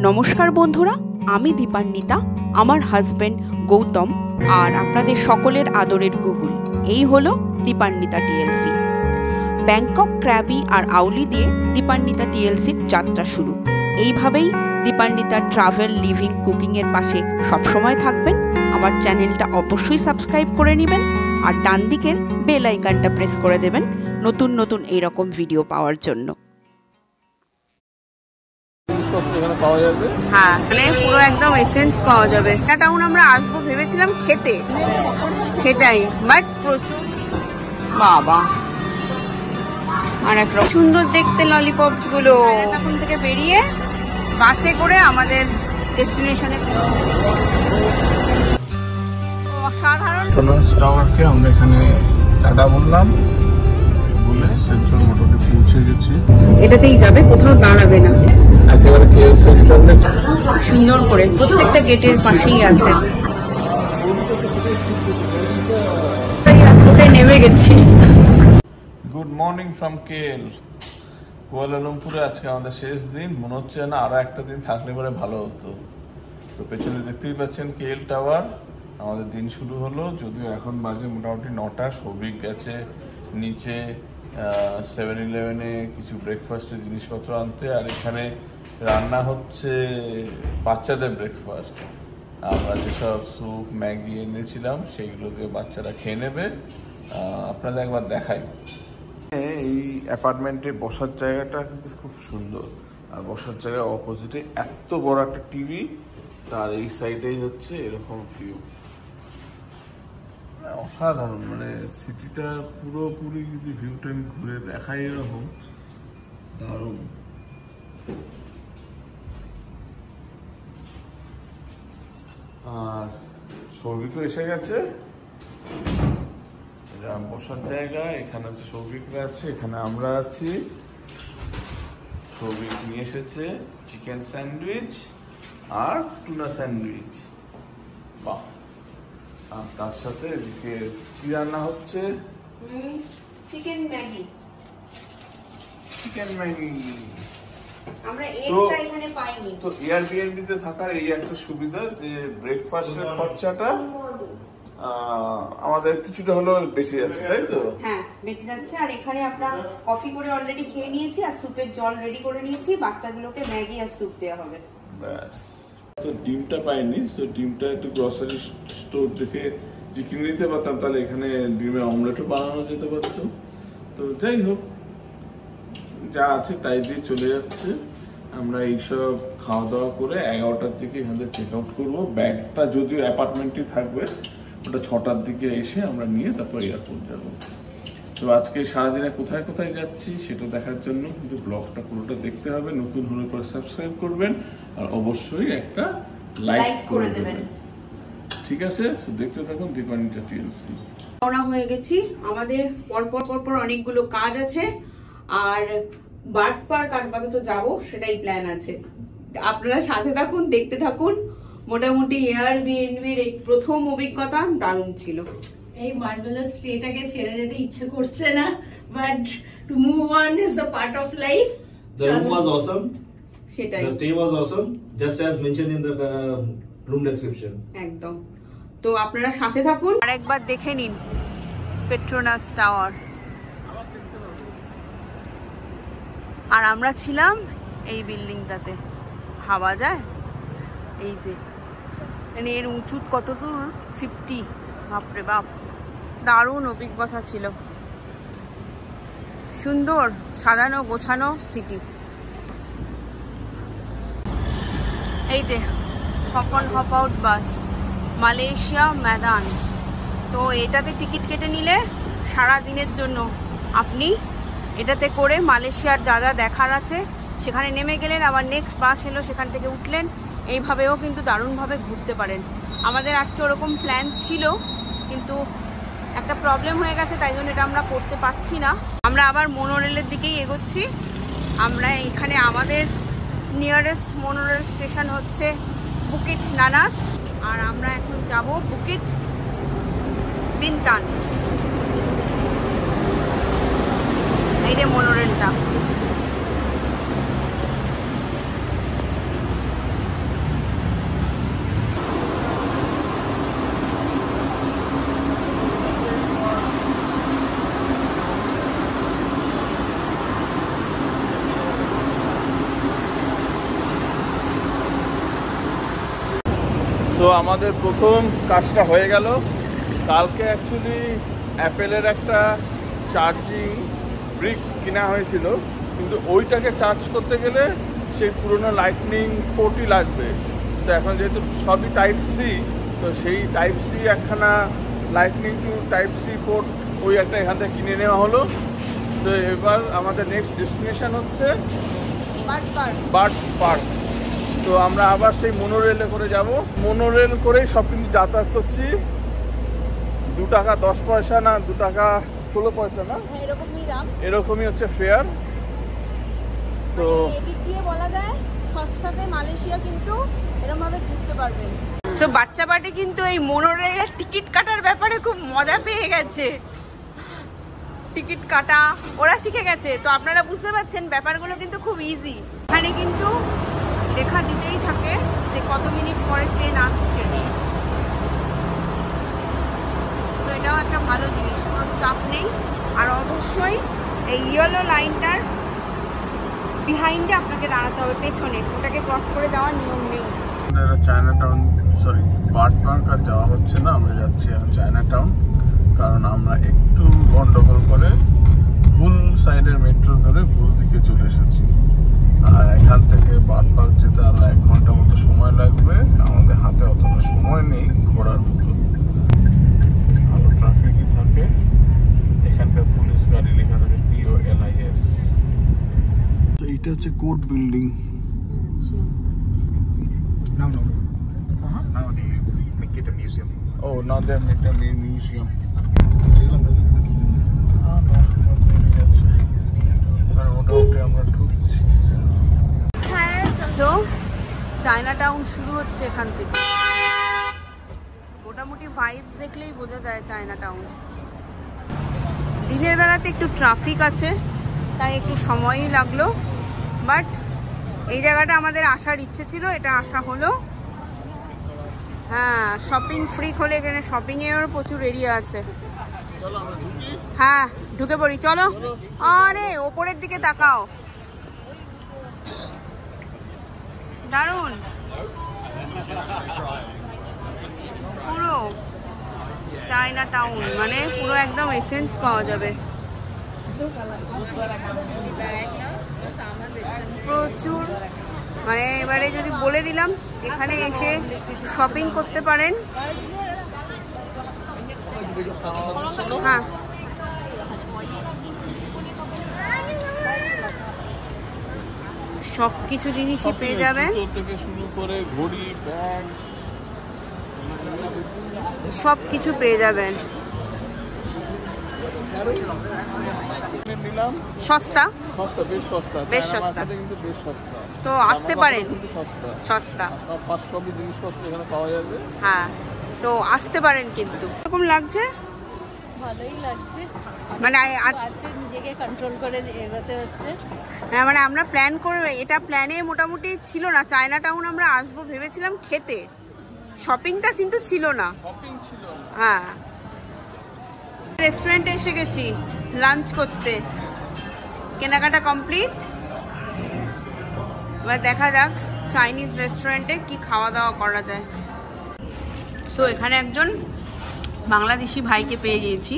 নমস্কার বন্ধুরা, আমি দীপান্বিতা, আমার হাজবেন্ড গৌতম আর আপনাদের সকলের আদরের গুগল। এই হলো দীপান্বিতা টিএলসি। ব্যাংকক, ক্র্যাবি আর আউলি দিয়ে দীপান্বিতা টিএলসির যাত্রা শুরু। এইভাবেই দীপান্বিতা ট্রাভেল, লিভিং, কুকিং এর পাশে সবসময় থাকবেন। আমার চ্যানেলটা অবশ্যই সাবস্ক্রাইব করে নেবেন আর ডান দিকের বেল আইকনটা প্রেস করে দেবেন নতুন নতুন এইরকম ভিডিও পাওয়ার জন্য। হ্যাঁ, মানে পুরো একদম এসেন্স পাওয়া যাবে। টাউন আমরা আসবো ভেবেছিলাম খেতে, সেটাই, বাট প্রচুর বাবা আর এক সুন্দর দেখতে ললিপপস গুলো। এখন থেকে বেরিয়ে বাসে করে আমাদের ডেস্টিনেশনে অসাধারণ। আমরা এখানে টাটা বললাম, বলে সেন্ট্রাল মোটরে পৌঁছে গেছি। এটাতেই যাবে, কোথাও দাঁড়াবে না, একেবারে সুন্দর করে প্রত্যেকটা গেটের পাশেই আছে। নেমে গেছি। গুড মর্নিং ফ্রম কেএল, কুয়ালালামপুরে। আজকে আমাদের শেষ দিন। মনে হচ্ছে না আরো একটা দিন থাকলে পরে ভালো হতো। তো পেছনে দেখতেই পাচ্ছেন কেএল টাওয়ার। আমাদের দিন শুরু হলো, যদিও এখন বাজে মোটামুটি 9টা। সৌভিক গেছে নিচে 7-Eleven-এ কিছু ব্রেকফাস্টের জিনিসপত্র আনতে, আর এখানে রান্না হচ্ছে বাচ্চাদের ব্রেকফাস্ট। আমরা যেসব স্যুপ, ম্যাগি এনেছিলাম সেইগুলোকে বাচ্চারা খেয়ে নেবে। আপনাদের একবার দেখাই। এই অ্যাপার্টমেন্টে বসার জায়গাটা কিন্তু খুব সুন্দর, আর বসার জায়গায় অপোজিটে এত বড় একটা টিভি, তার এই সাইডেই হচ্ছে এরকম ভিউ। অসাধারণ, মানে সিটিটা পুরোপুরি যদি ভিউটা আমি ঘুরে দেখাই এরকম দারুণ। আর সৌভিকও এসে গেছে, বসার জায়গা। এখানে হচ্ছে সৌভিকরা আছে, এখানে আমরা আছি। সৌভিক নিয়ে এসেছে চিকেন স্যান্ডউইচ আর টুনা স্যান্ডউইচ। বাহ! আর তার সাথে এদিকে কি রান্না হচ্ছে? Chicken Maggi. Chicken Maggi. আমরা এগটা এখানে পাইনি। তো এয়ারবিএনবি তে থাকার এই একটা সুবিধা যে ব্রেকফাস্টের খরচাটা আমাদের কিছুটা হলেও বেঁচে যাচ্ছে, তাই তো? হ্যাঁ, বেঁচে যাচ্ছে। আর এখানে আমরা কফি করে অলরেডি খেয়ে নিয়েছি আর স্যুপের জল রেডি করে নিয়েছি। বাচ্চাগুলোকে ম্যাগি আর স্যুপ দেওয়া হবে। ব্যাস। তো ডিমটা পাইনি, তো ডিমটা একটু গ্রসারি স্টোর দেখে যে কিনে নিতে পারতাম, তাহলে এখানে ডিমের অমলেটও বানানো যেতে পারতো। তো যাই হোক, যা আছে তাই দিয়ে চলে যাচ্ছে। আমরা এইসব খাওয়া দাওয়া করে 11টার দিকে এখানে চেক আউট করবো। ব্যাগটা যদিও অ্যাপার্টমেন্টই থাকবে, ওটা 6টার দিকে এসে আমরা নিয়ে তারপর এয়ারপোর্ট যাবো। তো আজকে সারাদিনে কোথায় কোথায় যাচ্ছি সেটা দেখার জন্য কিন্তু ব্লগটা পুরোটা দেখতে হবে। নতুন হলে পরে সাবস্ক্রাইব করবেন আর অবশ্যই একটা লাইক করে দেবেন। ঠিক আছে, তো দেখতে থাকুন দীপান্বিতা টিএলসি। রওনা হয়ে গেছি। আমাদের পরপর অনেকগুলো কাজ আছে, আর বার্ড পার্ক আপাতত যাবো, সেটাই প্ল্যান আছে। আপনারা সাথে থাকুন, দেখতে থাকুন। মোটামুটি এয়ারবিএনবির এই প্রথম অভিজ্ঞতা দারুণ ছিল। এই মার্ভেলাস স্টেটাকে ছেড়ে যেতে ইচ্ছে করছে না, but to move on is the part of life. The room was awesome. সেটাই, The stay was awesome, just as mentioned in the room description. একদম। তো আপনারা সাথে থাকুন আর একবার দেখে নিন পেট্রোনাস টাওয়ার। আর আমরা ছিলাম এই বিল্ডিংটাতে। ভাবা যায়, এই যে মানে এর উঁচু কত দূর, 50। বাপরে বাপ, দারুণ অভিজ্ঞতা ছিল। সুন্দর সাজানো গোছানো সিটি। এই যে hop on hop out bus, Malaysia Madan. তো এটাতে টিকিট কেটে নিলে সারা দিনের জন্য আপনি এটাতে করে মালয়েশিয়ার যা যা দেখার আছে সেখানে নেমে গেলেন, আবার নেক্সট বাস এলো সেখান থেকে উঠলেন, এইভাবেও কিন্তু দারুণভাবে ঘুরতে পারেন। আমাদের আজকে ওরকম প্ল্যান ছিল, কিন্তু একটা প্রবলেম হয়ে গেছে, তাই জন্য এটা আমরা করতে পারছি না। আমরা আবার মোনোরেলের দিকেই এগোচ্ছি। আমরা এখানে আমাদের নিয়ারেস্ট মোনোরেল স্টেশন হচ্ছে বুকিট নানাস, আর আমরা এখন যাব বুকিট বিনতান। এই যে মোনোরেলটা, তো আমাদের প্রথম কাজটা হয়ে গেল। কালকে অ্যাকচুয়ালি অ্যাপেলের একটা চার্জিং ব্রিক কেনা হয়েছিল, কিন্তু ওইটাকে চার্জ করতে গেলে সেই পুরনো লাইটনিং পোর্টই লাগবে। তো এখন যেহেতু সবই টাইপ সি, তো সেই টাইপ সি একখানা lightning to type C port ওই একটা এখান থেকে কিনে নেওয়া হলো। তো এবার আমাদের নেক্সট ডেস্টিনেশন হচ্ছে বার্ড পার্ক। তো আমরা আবার সেই মোনোরেলে করে যাব। মোনোরেল করেই সব কিছু যাতায়াত করছি। 2 টাকা 10 পয়সা না 2 টাকা 16 পয়সা না, এরকমই হচ্ছে ফেয়ার। তো এদিক দিয়ে বলা যায় সস্তাতে মালয়েশিয়া কিন্তু এরকম ভাবে ঘুরতে পারবেন। সো বাচ্চা পার্টি কিন্তু এই মোনোরেলের টিকিট কাটার ব্যাপারে খুব মজা পেয়ে গেছে। টিকিট কাটা ওরা শিখে গেছে, তো আপনারা বুঝতে পারছেন ব্যাপারগুলো কিন্তু খুব ইজি। এখানে কিন্তু লেখা দিতেই থাকে যে কত মিনিট পরে ট্রেন আসছে। তো এটাও একটা ভালো জিনিস, কোনো চাপ নেই। আর অবশ্যই এই ইয়েলো লাইনটার বিহাইন্ডে আপনাকে দাঁড়াতে হবে, পেছনে, ওটাকে ক্রস করে যাওয়ার নিয়ম নেই। China town, sorry bird park আর যাওয়া হচ্ছে না, আমরা যাচ্ছি এখন চায়না টাউন, কারণ আমরা একটু গন্ডগোল করে ভুল সাইডের মেট্রো ধরে ভুল দিকে চলে এসেছি। আর এখান থেকে বার্ড পার্ক যেতে আরো 1 ঘন্টা মতো সময় লাগবে। আমাদের হাতে অতটা সময় নেই ঘোরার মতো, ভালো ট্রাফিকই থাকে। এখানকার পুলিশ গাড়ি লেখা থাকে POLIS। তো এইটা হচ্ছে court building. No. Now they make it a museum. Oh, now they're making a museum. মোটামুটি আমরা ঢুকছি। তো চায়না টাউন শুরু হচ্ছে এখান থেকে। মোটামুটি ভাইবস দেখলেই বোঝা যায় চায়না টাউন। দিনের বেলাতে একটু ট্রাফিক আছে, তাই একটু সময়ই লাগলো, বাট এই জায়গাটা আমাদের আসার ইচ্ছে ছিল, এটা আসা হলো। হ্যাঁ, শপিং ফ্রিক হলে এখানে শপিংয়েরও প্রচুর এরিয়া আছে। হ্যাঁ, ঢুকে পড়ি, চলো। আরে ওপরের দিকে তাকাও, দারুণ পুরো চায়না টাউন, মানে পুরো একদম এসেন্স পাওয়া যাবে। প্রচুর, মানে এবারে যদি বলে দিলাম এখানে এসে শপিং করতে পারেন। হ্যাঁ, সব কিছু জিনিসই পেয়ে যাবেন, থেকে শুরু করে ঘড়ি, ব্যাগ, সব কিছু পেয়ে যাবেন। নিলাম সস্তা, বেশ সস্তা, বেশ সস্তা, কিন্তু বেশ সস্তা। তো আসতে পারেন, সস্তা, সস্তা, সব জিনিসপত্র এখানে পাওয়া যাবে। হ্যাঁ, তো আসতে পারেন। কিন্তু এরকম লাগছে, ভালোই লাগছে, মানে আছে নিজেকে কন্ট্রোল করে এগোতে হচ্ছে। হ্যাঁ, মানে আমরা প্ল্যান করে, এটা প্ল্যানে মোটামুটি ছিল না। চায়না টাউন আমরা আসবো ভেবেছিলাম খেতে, শপিংটা কিন্তু ছিল না। হ্যাঁ, রেস্টুরেন্টে এসে গেছি লাঞ্চ করতে, কেনাকাটা কমপ্লিট। এবার দেখা যাক চাইনিজ রেস্টুরেন্টে কি খাওয়া দাওয়া করা যায়। সো এখানে একজন বাংলাদেশি ভাইকে পেয়ে গিয়েছি,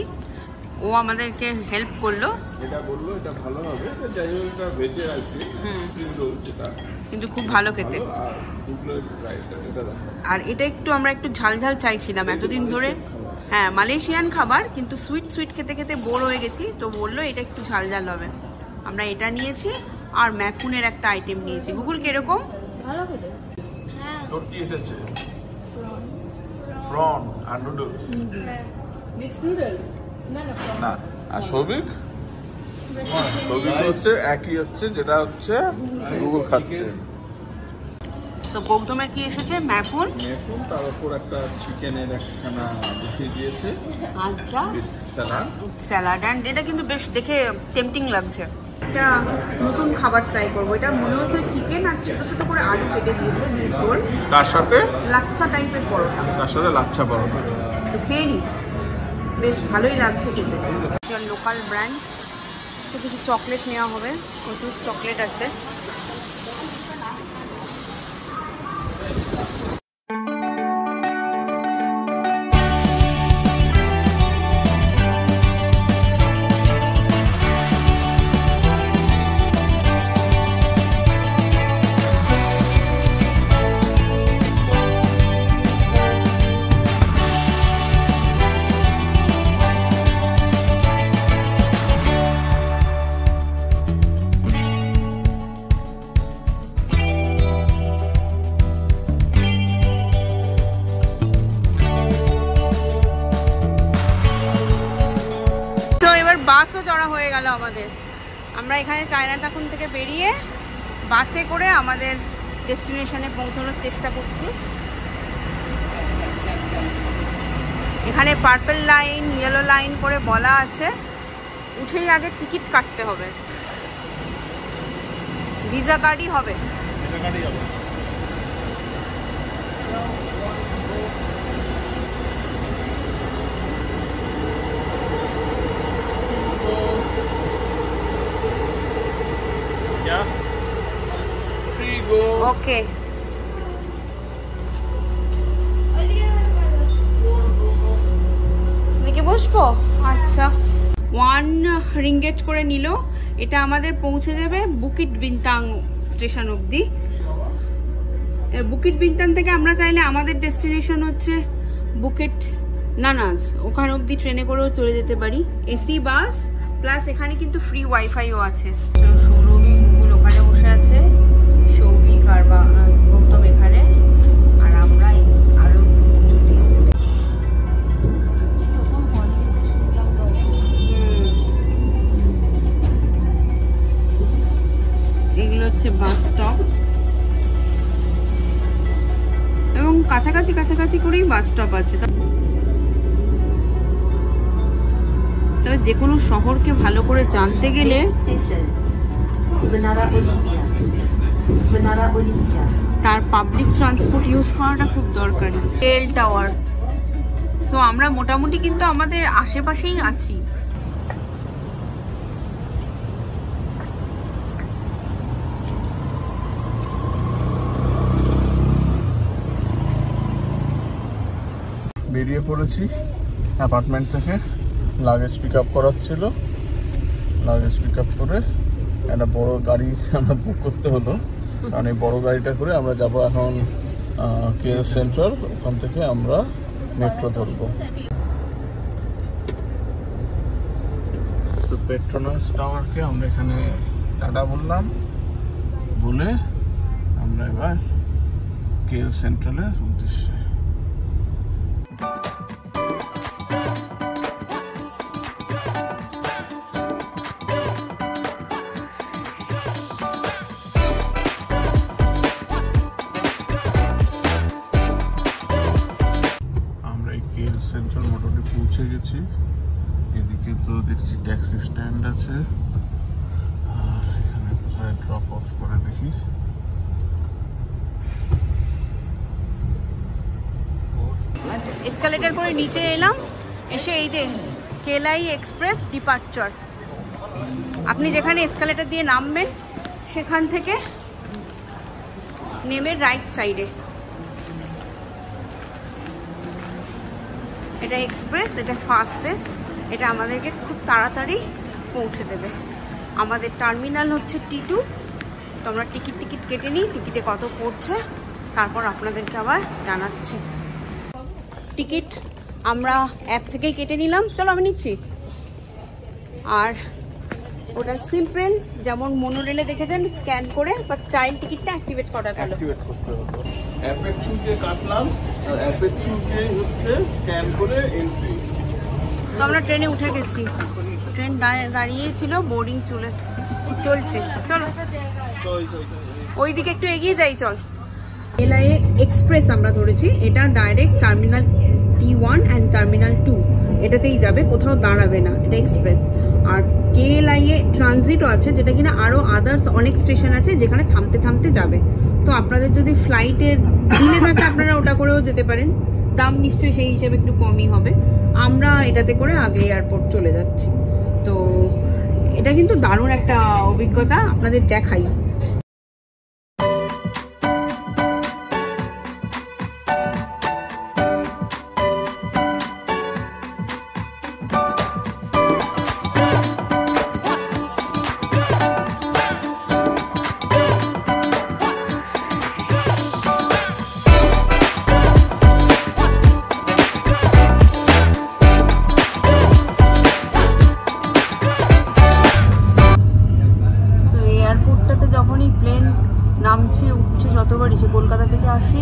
ও আমাদেরকে হেল্প করলো। এটা বললো এটা ভালো হবে, যাই হোক এটা ভেজে আছে, কিন্তু খুব ভালো খেতে। আর এটা একটু আমরা একটু ঝাল ঝাল চাইছিলাম, এতদিন ধরে হ্যাঁ, মালয়েশিয়ান খাবার, কিন্তু সুইট সুইট খেতে খেতে বোর হয়ে গেছি, তো বললো এটা একটু ঝাল ঝাল হবে। আমরা এটা নিয়েছি আর ম্যাফুনের একটা আইটেম নিয়েছি। গুগল কিরকম? ভালো খেতে। তোর কি এসেছে? প্রন আর নুডলস। মিক্স নুডলস না, আর সৌভিক হচ্ছে একই হচ্ছে, যেটা হচ্ছে গুগল খাচ্ছে। তো গৌতমের কি এসেছে? ম্যাফুন, মেফুন, তার উপর একটা চিকেনের একখানা বসিয়ে দিয়েছে, আচ্ছা, স্যালাড। স্যালাড। অ্যান্ড এটা কিন্তু বেশ দেখে টেম্পটিং লাগছে। এটা নতুন খাবার ট্রাই করবো। এটা মনে হচ্ছে চিকেন আর ছোট ছোট করে আলু কেটে দিয়েছে, মিট রোল, তার সাথে লাচ্ছা টাইপের পরোটা। লাচ্ছা পরোটা। তো খেয়ে নি, বেশ ভালোই লাগছে খেতে। লোকাল ব্র্যান্ড, তো কিছু চকলেট নেওয়া হবে, প্রচুর চকলেট আছে। বাসও চড়া হয়ে গেল আমাদের। আমরা এখানে চায়নাটাউন থেকে বেরিয়ে বাসে করে আমাদের ডেস্টিনেশনে পৌঁছানোর চেষ্টা করছি। এখানে পার্পল লাইন, ইয়েলো লাইন করে বলা আছে, উঠেই আগে টিকিট কাটতে হবে। ভিসা কার্ডই হবে। ওকে, দিকে বসবো। আচ্ছা, 1 রিঙ্গেট করে নিল। এটা আমাদের পৌঁছে যাবে বুকিট বিন্তাং স্টেশন অবধি। বুকিট বিন্তাং থেকে আমরা চাইলে আমাদের ডেস্টিনেশন হচ্ছে বুকিট নানাজ, ওখানে অবধি ট্রেনে করেও চলে যেতে পারি। এসি বাস প্লাস এখানে কিন্তু ফ্রি ওয়াইফাইও আছে। সৌরভী গুগল ওখানে বসে আছে, সৌভিক আর গৌতম এখানে, আর আমরা আরো উঁচুতে। এগুলো হচ্ছে বাস স্টপ, এবং কাছাকাছি কাছাকাছি করেই বাস স্টপ আছে। তবে যে কোনো শহরকে ভালো করে জানতে গেলে তার পাবলিক ট্রান্সপোর্ট ইউজ করাটা খুব দরকারি। টেল টাওয়ার। সো আমরা মোটামুটি কিন্তু আমাদের আশেপাশেই আছি। বেরিয়ে পড়েছি অ্যাপার্টমেন্ট থেকে। লাগেজ পিক আপ করার ছিল, লাগেজ পিক আপ করে একটা বড় গাড়ি আমরা বুক করতে হলো, কারণ এই বড় গাড়িটা করে আমরা যাব এখন কেএল সেন্ট্রাল। ওখান থেকে আমরা মেট্রো ধরবো। তো পেট্রোনাস টাওয়ারকে আমরা এখানে টাটা বললাম, বলে আমরা এবার কেএল সেন্ট্রালের উদ্দেশ্যে। সেন্ট্রাল মোটামুটি পৌঁছে গেছি। এদিকে তো দেখছি ট্যাক্সি স্ট্যান্ড আছে, আর এখানে কোথায় ড্রপ অফ করে দেখি। এসকালেটর করে নিচে এলাম, এসে এই যে কেলাই এক্সপ্রেস ডিপার্চার। আপনি যেখানে এসকালেটর দিয়ে নামবেন সেখান থেকে নেমে রাইট সাইডে এটা এক্সপ্রেস, এটা ফাস্টেস্ট, এটা আমাদেরকে খুব তাড়াতাড়ি পৌঁছে দেবে। আমাদের টার্মিনাল হচ্ছে T2। তো আমরা টিকিট কেটে নিই, টিকিটে কত পড়ছে তারপর আপনাদেরকে আবার জানাচ্ছি। টিকিট আমরা অ্যাপ থেকেই কেটে নিলাম। চলো আমি নিচ্ছি। আর ওটা সিম্পল, যেমন মোনোরেলে দেখেছেন স্ক্যান করে বা চাইল্ড টিকিটটা অ্যাক্টিভেট করা গেল। অ্যাক্টিভেট করতে হতো, অ্যাপের থ্রু দিয়ে কাটলাম, আর অ্যাপের থ্রু দিয়ে হচ্ছে স্ক্যান করে এন্ট্রি। তো আমরা ট্রেনে উঠে গেছি, ট্রেন দাঁড়িয়েছিল, বোর্ডিং চলছে। চলো ওইদিকে একটু এগিয়ে যাই, চল। এলআইএ এক্সপ্রেস আমরা ধরেছি, এটা direct terminal T1 and terminal 2 এটাতেই যাবে, কোথাও দাঁড়াবে না, এটা এক্সপ্রেস। আর কেএলআইএ ট্রানজিটও আছে, যেটা কিনা আরো আদার্স অনেক স্টেশন আছে যেখানে থামতে থামতে যাবে। তো আপনাদের যদি ফ্লাইটের দিনে থাকে আপনারা ওটা করেও যেতে পারেন, দাম নিশ্চয়ই সেই হিসেবে একটু কমই হবে। আমরা এটাতে করে আগে এয়ারপোর্ট চলে যাচ্ছি। তো এটা কিন্তু দারুণ একটা অভিজ্ঞতা, আপনাদের দেখাই। যখনই প্লেন নামছে উঠছে যতবারই, সে কলকাতা থেকে আসি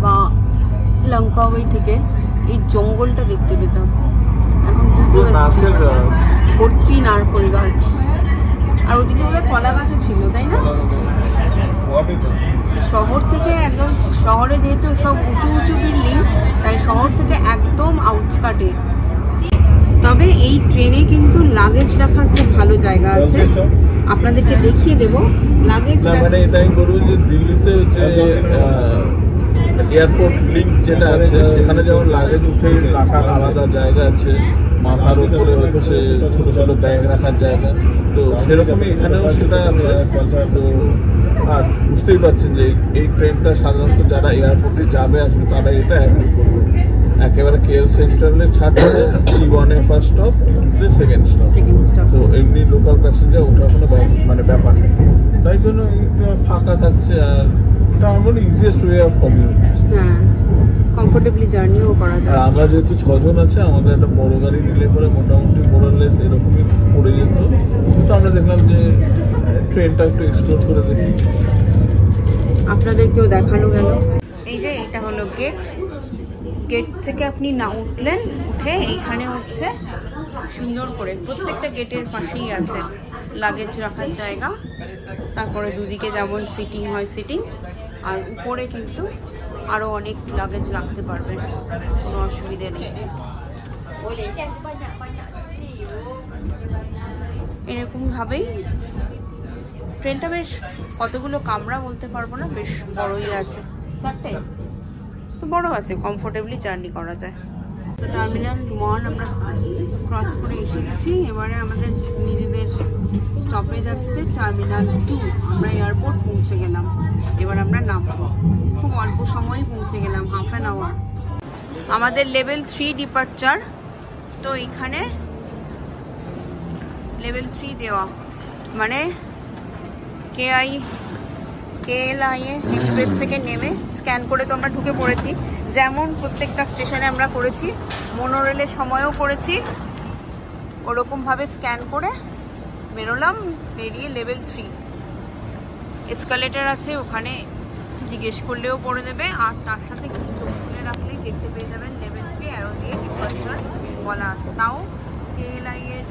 বা লঙ্কাওয়ে থেকে, এই জঙ্গলটা দেখতে পেতাম। এখন বুঝতে পারছি ভর্তি নারকেল গাছ, আর ওদিকে ওদের কলা গাছও ছিল, তাই না? শহর থেকে একদম, শহরে যেহেতু সব উঁচু উঁচু বিল্ডিং, তাই শহর থেকে একদম আউটস্কার্টে। তবে এই ট্রেনে কিন্তু লাগেজ রাখার খুব ভালো জায়গা আছে, আপনাদেরকে দেখিয়ে দেব। লাগেজ মানে এটাই বলবো যে দিল্লিতে হচ্ছে এয়ারপোর্ট লিঙ্ক যেটা আছে, সেখানে যেমন লাগেজ উঠে রাখার আলাদা জায়গা আছে, মাথার উপরে হচ্ছে ছোট ছোট ব্যাগ রাখার জায়গা, তো সেরকমই এখানেও সেটা আছে। তো আর বুঝতেই পারছেন যে এই ট্রেনটা সাধারণত যারা এয়ারপোর্টে যাবে আসবে তারা এটা অ্যাভয়েড করবে। একেবারে কেএল সেন্ট্রালে ছাড়ছে, T1 এ ফার্স্ট স্টপ, T2 তে সেকেন্ড স্টপ। তো এমনি লোকাল প্যাসেঞ্জার ওঠার কোনো মানে ব্যাপার নেই, তাই জন্য এটা ফাঁকা থাকছে। আর এটা আমার easiest way of commute, comfortably জার্নিও করা যায়। আর আমরা যেহেতু 6 জন আছে, আমাদের একটা বড় গাড়ি নিলে পরে মোটামুটি মোরাললেস এরকমই পড়ে যেত। তো আমরা দেখলাম যে ট্রেনটা একটু এক্সপ্লোর করে দেখি, আপনাদেরকেও দেখানো গেল। এই যে এটা হলো গেট, গেট থেকে আপনি না উঠলেন, উঠে এইখানে হচ্ছে সুন্দর করে প্রত্যেকটা গেটের পাশেই আছে লাগেজ রাখার জায়গা। তারপরে দুদিকে যেমন সিটিং হয় সিটিং, আর উপরে কিন্তু আরো অনেক লাগেজ রাখতে পারবেন, কোনো অসুবিধে নেই। এরকম ভাবেই ট্রেনটা বেশ কতগুলো কামরা বলতে পারবো না, বেশ বড়ই আছে, 4টে তো বড় আছে, কমফোর্টেবলি জার্নি করা যায়। তো টার্মিনাল 1 আমরা ক্রস করে এসে গেছি। এবারে আমাদের নিজেদের স্টপেজ আসছে টার্মিনাল 2। আমরা এয়ারপোর্ট পৌঁছে গেলাম, এবার আমরা নামবো। খুব অল্প সময় পৌঁছে গেলাম, হাফ অ্যান আওয়ার। আমাদের লেভেল 3 ডিপার্চার, তো এখানে লেভেল 3 দেওয়া মানে কেএলআইএ এক্সপ্রেস থেকে নেমে স্ক্যান করে তো আমরা ঢুকে পড়েছি, যেমন প্রত্যেকটা স্টেশনে আমরা করেছি, মোনোরেলের সময়ও করেছি, ওরকমভাবে স্ক্যান করে বেরোলাম। বেরিয়ে লেভেল 3 এসকালেটার আছে, ওখানে জিজ্ঞেস করলেও পড়ে দেবে, আর তার সাথে চোখ খুলে রাখলেই দেখতে পেয়ে যাবেন লেভেল 3 অ্যারো দিয়ে ডিপার্চার বলা আছে। তাও কেএলআইএর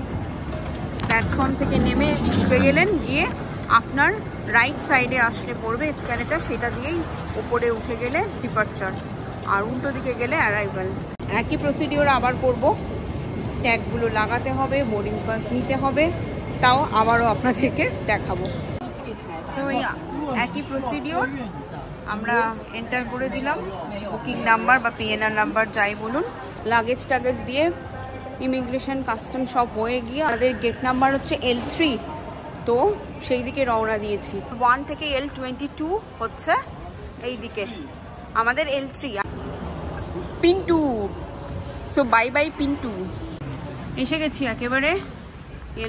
প্ল্যাটফর্ম থেকে নেমে ঢুকে গেলেন, গিয়ে আপনার রাইট সাইডে আসলে পড়বে এসকালেটার, সেটা দিয়েই উপরে উঠে গেলে ডিপার্চার, আর উল্টো দিকে গেলে অ্যারাইভাল। একই প্রসিডিওর আবার করব, ট্যাগগুলো লাগাতে হবে, বোর্ডিং পাস নিতে হবে, তাও আবারও আপনাদেরকে দেখাবো। তো এই একই প্রসিডিওর আমরা এন্টার করে দিলাম, বুকিং নাম্বার বা পিএনআর নাম্বার যাই বলুন, লাগেজ টাগেজ দিয়ে ইমিগ্রেশন কাস্টম সব হয়ে গিয়ে আমাদের গেট নাম্বার হচ্ছে L3, তো সেই দিকে রওনা দিয়েছি। 1 থেকে L22 হচ্ছে এই দিকে আমাদের L3 Pintu. So bye bye Pintu, এসে গেছি একেবারে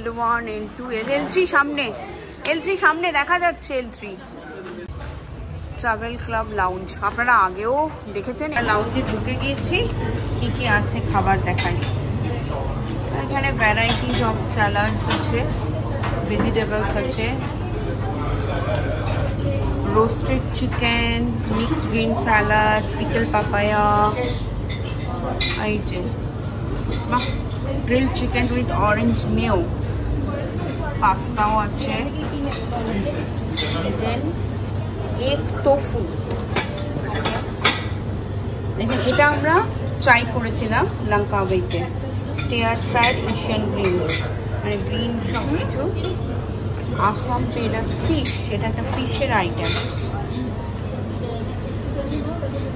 L1 L2 L3 সামনে, L3 সামনে দেখা যাচ্ছে। L3 ট্রাভেল ক্লাব লাউঞ্জ, আপনারা আগেও দেখেছেন। লাউঞ্জে ঢুকে গিয়েছি, কি কি আছে খাবার দেখাই। এখানে ভ্যারাইটিজ অফ স্যালাডস আছে, ভেজিটেবলস আছে, roasted chicken, mixed green salad, pickled papaya, grilled chicken with orange mayo, pasta ache, then egg tofu. দেখেন এটা আমরা ট্রাই করেছিলাম লঙ্কাওয়েতে, স্টিয়ার ফ্রাইড এশিয়ান গ্রিনস, মানে গ্রিন সব কিছু। আসাম ট্রেডার্স ফিশ, এটা একটা ফিশের আইটেম।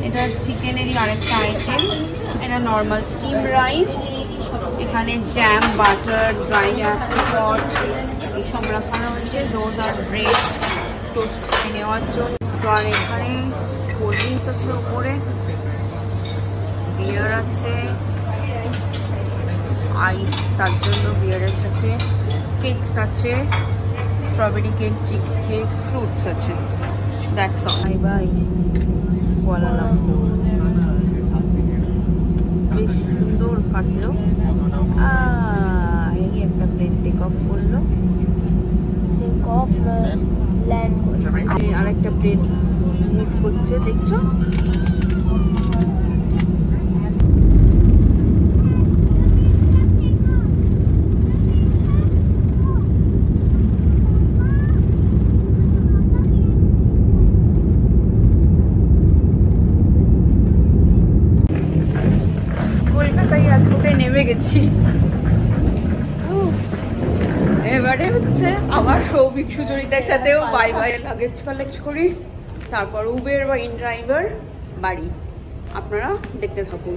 এটা চিকেনেরই আরেকটা আইটেম। এটা নর্মাল স্টিম রাইস, এখানে জ্যাম, বাটার, ড্রাই অ্যাপ্রিকট এইসব রাখা রয়েছে। দোজ আর ব্রেড টোস্ট করে নেওয়ার জন্য। আর এখানে কোল্ড ড্রিঙ্কস আছে উপরে, বিয়ার আছে, আইস তার জন্য বিয়ারের সাথে, কেকস আছে, strawberry cake, chips cake, fruits আছে। That's all. Bye bye Kuala Lumpur. বেশ সুন্দর কাটলো। এই একটা প্লেন টেক অফ করলো, আরেকটা প্লেন মুভ করছে, দেখছো? নেমে গেছি। এবারে হচ্ছে আবার সৌভিক সুচরিতার সাথেও বাই বাই লাগেজ কালেক্ট করি, তারপর উবের বা ইন ড্রাইভার বাড়ি। আপনারা দেখতে থাকুন।